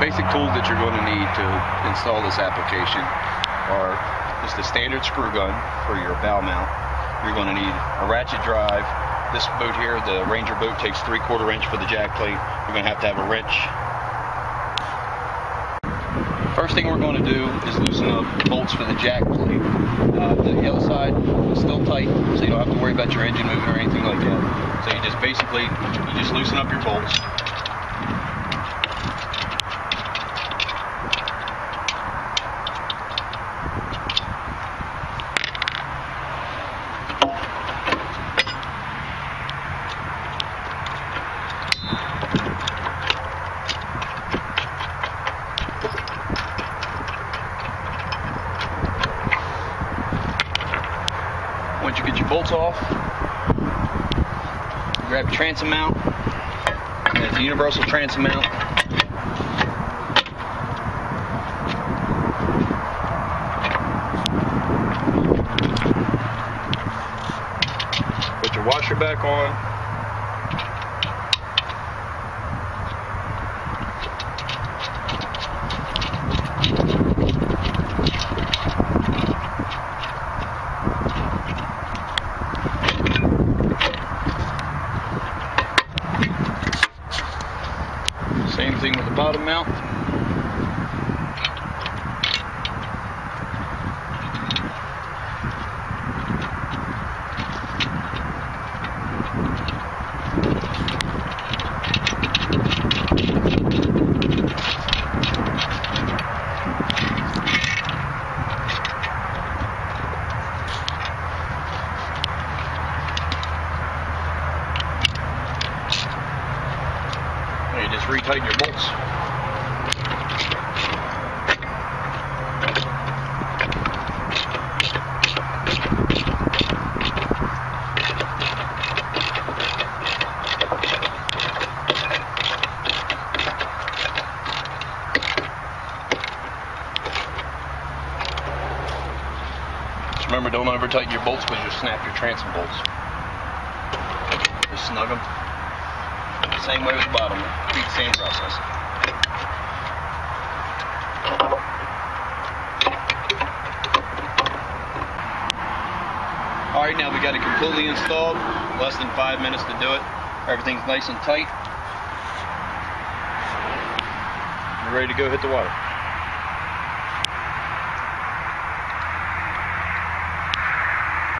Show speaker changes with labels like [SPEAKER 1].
[SPEAKER 1] basic tools that you're going to need to install this application are just a standard screw gun for your bow mount. You're going to need a ratchet drive. This boat here, the Ranger boat, takes 3/4 inch for the jack plate. You're going to have a wrench. First thing we're going to do is loosen up bolts for the jack plate. The other side is still tight, so you don't have to worry about your engine moving or anything like that. So you just loosen up your bolts. Once you get your bolts off, grab your transom mount. And it's a universal transom mount. Put your washer back on. Same thing with the bottom mount. You just retighten your bolts. Just remember, don't over tighten your bolts because you'll snap your transom bolts. Just snug them. Same way with the bottom, repeat the same process. Alright, now we got it completely installed, less than 5 minutes to do it. Everything's nice and tight. You're ready to go hit the water.